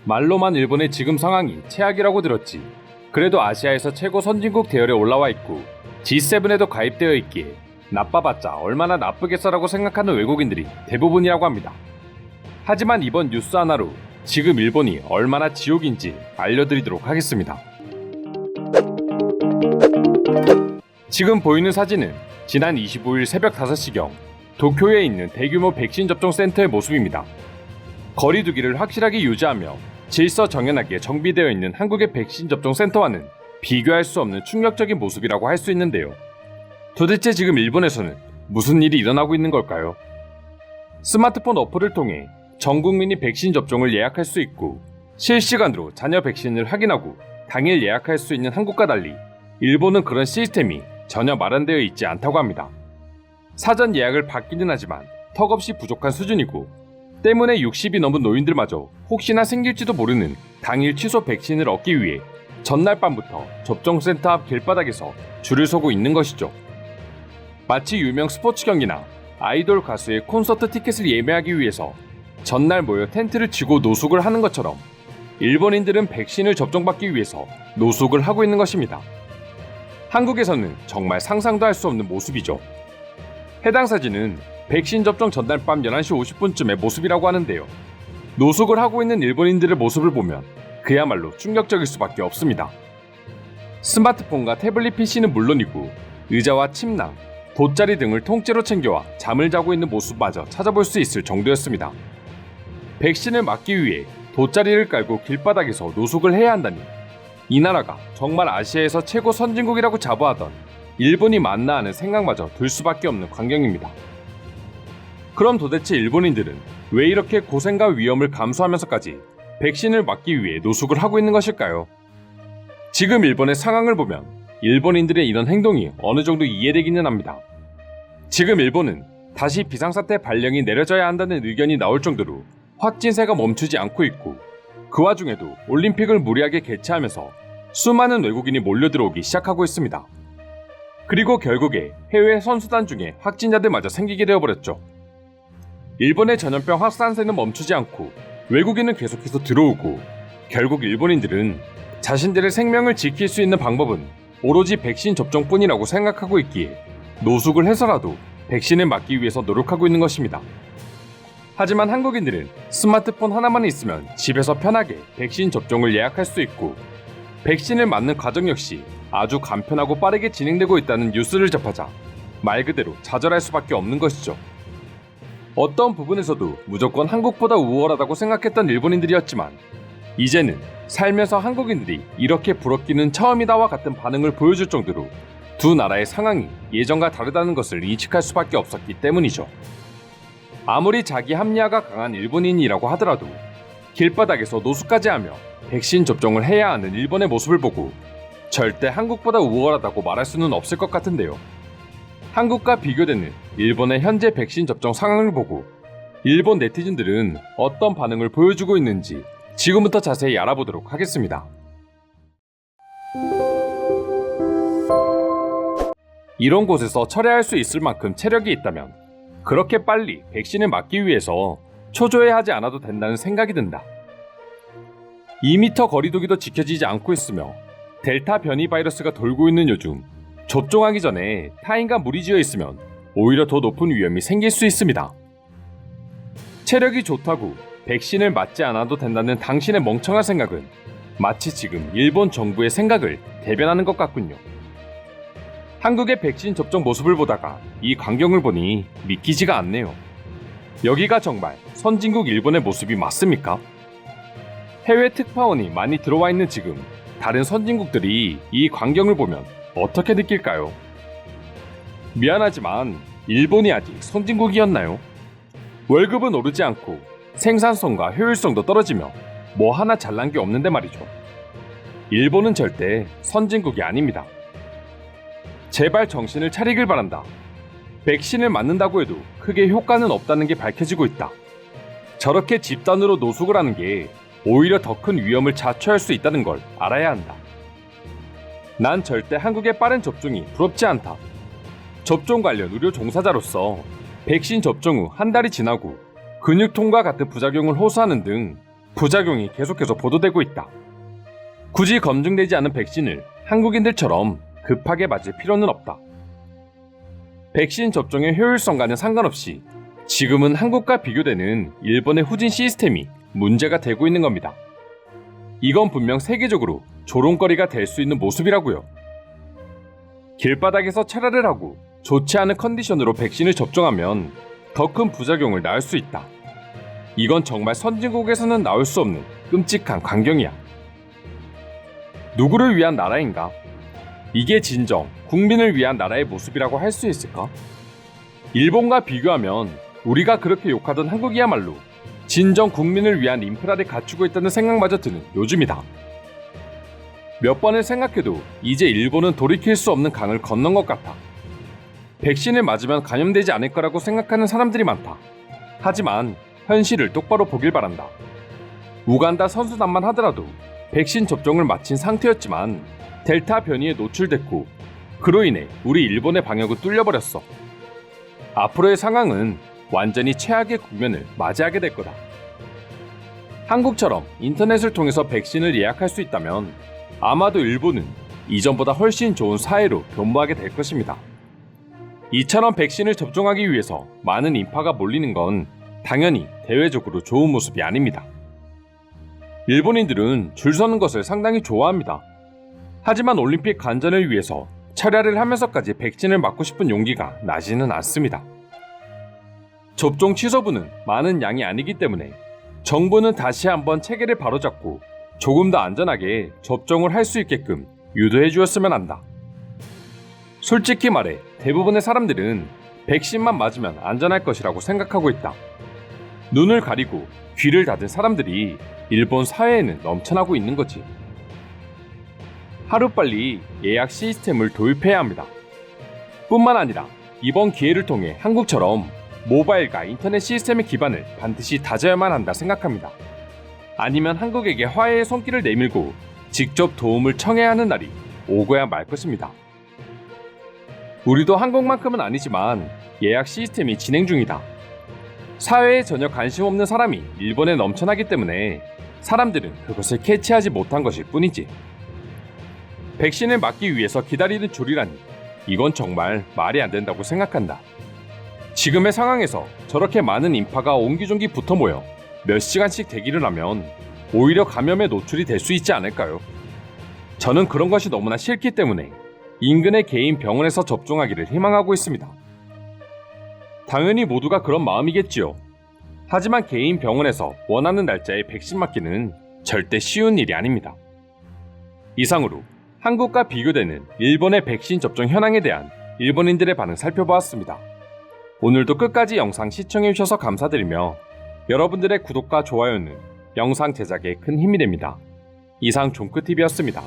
말로만 일본의 지금 상황이 최악이라고 들었지. 그래도 아시아에서 최고 선진국 대열에 올라와 있고 G7에도 가입되어 있기에 나빠봤자 얼마나 나쁘겠어라고 생각하는 외국인들이 대부분이라고 합니다. 하지만 이번 뉴스 하나로 지금 일본이 얼마나 지옥인지 알려드리도록 하겠습니다. 지금 보이는 사진은 지난 25일 새벽 5시경 도쿄에 있는 대규모 백신 접종 센터의 모습입니다. 거리두기를 확실하게 유지하며 질서정연하게 정비되어 있는 한국의 백신 접종 센터와는 비교할 수 없는 충격적인 모습이라고 할 수 있는데요. 도대체 지금 일본에서는 무슨 일이 일어나고 있는 걸까요? 스마트폰 어플을 통해 전 국민이 백신 접종을 예약할 수 있고 실시간으로 자녀 백신을 확인하고 당일 예약할 수 있는 한국과 달리 일본은 그런 시스템이 전혀 마련되어 있지 않다고 합니다. 사전 예약을 받기는 하지만 턱없이 부족한 수준이고 때문에 60이 넘은 노인들마저 혹시나 생길지도 모르는 당일 취소 백신을 얻기 위해 전날 밤부터 접종센터 앞 길바닥에서 줄을 서고 있는 것이죠. 마치 유명 스포츠 경기나 아이돌 가수의 콘서트 티켓을 예매하기 위해서 전날 모여 텐트를 치고 노숙을 하는 것처럼 일본인들은 백신을 접종받기 위해서 노숙을 하고 있는 것입니다. 한국에서는 정말 상상도 할 수 없는 모습이죠. 해당 사진은 백신 접종 전날 밤 11시 50분쯤의 모습이라고 하는데요. 노숙을 하고 있는 일본인들의 모습을 보면 그야말로 충격적일 수밖에 없습니다. 스마트폰과 태블릿 PC는 물론이고 의자와 침낭, 돗자리 등을 통째로 챙겨와 잠을 자고 있는 모습마저 찾아볼 수 있을 정도였습니다. 백신을 맞기 위해 돗자리를 깔고 길바닥에서 노숙을 해야 한다니 이 나라가 정말 아시아에서 최고 선진국이라고 자부하던 일본이 맞나 하는 생각마저 들 수밖에 없는 광경입니다. 그럼 도대체 일본인들은 왜 이렇게 고생과 위험을 감수하면서까지 백신을 맞기 위해 노숙을 하고 있는 것일까요? 지금 일본의 상황을 보면 일본인들의 이런 행동이 어느 정도 이해되기는 합니다. 지금 일본은 다시 비상사태 발령이 내려져야 한다는 의견이 나올 정도로 확진세가 멈추지 않고 있고 그 와중에도 올림픽을 무리하게 개최하면서 수많은 외국인이 몰려들어오기 시작하고 있습니다. 그리고 결국에 해외 선수단 중에 확진자들마저 생기게 되어버렸죠. 일본의 전염병 확산세는 멈추지 않고 외국인은 계속해서 들어오고 결국 일본인들은 자신들의 생명을 지킬 수 있는 방법은 오로지 백신 접종뿐이라고 생각하고 있기에 노숙을 해서라도 백신을 맞기 위해서 노력하고 있는 것입니다. 하지만 한국인들은 스마트폰 하나만 있으면 집에서 편하게 백신 접종을 예약할 수 있고 백신을 맞는 과정 역시 아주 간편하고 빠르게 진행되고 있다는 뉴스를 접하자 말 그대로 좌절할 수밖에 없는 것이죠. 어떤 부분에서도 무조건 한국보다 우월하다고 생각했던 일본인들이었지만 이제는 살면서 한국인들이 이렇게 부럽기는 처음이다와 같은 반응을 보여줄 정도로 두 나라의 상황이 예전과 다르다는 것을 인식할 수밖에 없었기 때문이죠. 아무리 자기 합리화가 강한 일본인이라고 하더라도 길바닥에서 노숙까지 하며 백신 접종을 해야 하는 일본의 모습을 보고 절대 한국보다 우월하다고 말할 수는 없을 것 같은데요. 한국과 비교되는 일본의 현재 백신 접종 상황을 보고 일본 네티즌들은 어떤 반응을 보여주고 있는지 지금부터 자세히 알아보도록 하겠습니다. 이런 곳에서 철회할 수 있을 만큼 체력이 있다면 그렇게 빨리 백신을 맞기 위해서 초조해하지 않아도 된다는 생각이 든다. 2m 거리두기도 지켜지지 않고 있으며 델타 변이 바이러스가 돌고 있는 요즘 접종하기 전에 타인과 무리지어 있으면 오히려 더 높은 위험이 생길 수 있습니다. 체력이 좋다고 백신을 맞지 않아도 된다는 당신의 멍청한 생각은 마치 지금 일본 정부의 생각을 대변하는 것 같군요. 한국의 백신 접종 모습을 보다가 이 광경을 보니 믿기지가 않네요. 여기가 정말 선진국 일본의 모습이 맞습니까? 해외 특파원이 많이 들어와 있는 지금 다른 선진국들이 이 광경을 보면 어떻게 느낄까요? 미안하지만 일본이 아직 선진국이었나요? 월급은 오르지 않고 생산성과 효율성도 떨어지며 뭐 하나 잘난 게 없는데 말이죠. 일본은 절대 선진국이 아닙니다. 제발 정신을 차리길 바란다. 백신을 맞는다고 해도 크게 효과는 없다는 게 밝혀지고 있다. 저렇게 집단으로 노숙을 하는 게 오히려 더 큰 위험을 자초할 수 있다는 걸 알아야 한다. 난 절대 한국의 빠른 접종이 부럽지 않다. 접종 관련 의료 종사자로서 백신 접종 후 한 달이 지나고 근육통과 같은 부작용을 호소하는 등 부작용이 계속해서 보도되고 있다. 굳이 검증되지 않은 백신을 한국인들처럼 급하게 맞을 필요는 없다. 백신 접종의 효율성과는 상관없이 지금은 한국과 비교되는 일본의 후진 시스템이 문제가 되고 있는 겁니다. 이건 분명 세계적으로 조롱거리가 될 수 있는 모습이라고요. 길바닥에서 차라를 하고 좋지 않은 컨디션으로 백신을 접종하면 더 큰 부작용을 낳을 수 있다. 이건 정말 선진국에서는 나올 수 없는 끔찍한 광경이야. 누구를 위한 나라인가? 이게 진정 국민을 위한 나라의 모습이라고 할 수 있을까? 일본과 비교하면 우리가 그렇게 욕하던 한국이야말로 진정 국민을 위한 인프라를 갖추고 있다는 생각마저 드는 요즘이다. 몇 번을 생각해도 이제 일본은 돌이킬 수 없는 강을 건넌 것 같아. 백신을 맞으면 감염되지 않을 거라고 생각하는 사람들이 많다. 하지만 현실을 똑바로 보길 바란다. 우간다 선수단만 하더라도 백신 접종을 마친 상태였지만 델타 변이에 노출됐고 그로 인해 우리 일본의 방역은 뚫려버렸어. 앞으로의 상황은 완전히 최악의 국면을 맞이하게 될 거다. 한국처럼 인터넷을 통해서 백신을 예약할 수 있다면 아마도 일본은 이전보다 훨씬 좋은 사회로 변모하게 될 것입니다. 이처럼 백신을 접종하기 위해서 많은 인파가 몰리는 건 당연히 대외적으로 좋은 모습이 아닙니다. 일본인들은 줄 서는 것을 상당히 좋아합니다. 하지만 올림픽 관전을 위해서 철야를 하면서까지 백신을 맞고 싶은 용기가 나지는 않습니다. 접종 취소분은 많은 양이 아니기 때문에 정부는 다시 한번 체계를 바로잡고 조금 더 안전하게 접종을 할 수 있게끔 유도해 주었으면 한다. 솔직히 말해 대부분의 사람들은 백신만 맞으면 안전할 것이라고 생각하고 있다. 눈을 가리고 귀를 닫은 사람들이 일본 사회에는 넘쳐나고 있는 거지. 하루빨리 예약 시스템을 도입해야 합니다. 뿐만 아니라 이번 기회를 통해 한국처럼 모바일과 인터넷 시스템의 기반을 반드시 다져야만 한다 생각합니다. 아니면 한국에게 화해의 손길을 내밀고 직접 도움을 청해야 하는 날이 오고야 말 것입니다. 우리도 한국만큼은 아니지만 예약 시스템이 진행 중이다. 사회에 전혀 관심 없는 사람이 일본에 넘쳐나기 때문에 사람들은 그것을 캐치하지 못한 것일 뿐이지. 백신을 맞기 위해서 기다리는 줄이라니 이건 정말 말이 안 된다고 생각한다. 지금의 상황에서 저렇게 많은 인파가 옹기종기 붙어 모여 몇 시간씩 대기를 하면 오히려 감염에 노출이 될 수 있지 않을까요? 저는 그런 것이 너무나 싫기 때문에 인근의 개인 병원에서 접종하기를 희망하고 있습니다. 당연히 모두가 그런 마음이겠지요. 하지만 개인 병원에서 원하는 날짜에 백신 맞기는 절대 쉬운 일이 아닙니다. 이상으로 한국과 비교되는 일본의 백신 접종 현황에 대한 일본인들의 반응 살펴보았습니다. 오늘도 끝까지 영상 시청해주셔서 감사드리며 여러분들의 구독과 좋아요는 영상 제작에 큰 힘이 됩니다. 이상 종크TV였습니다.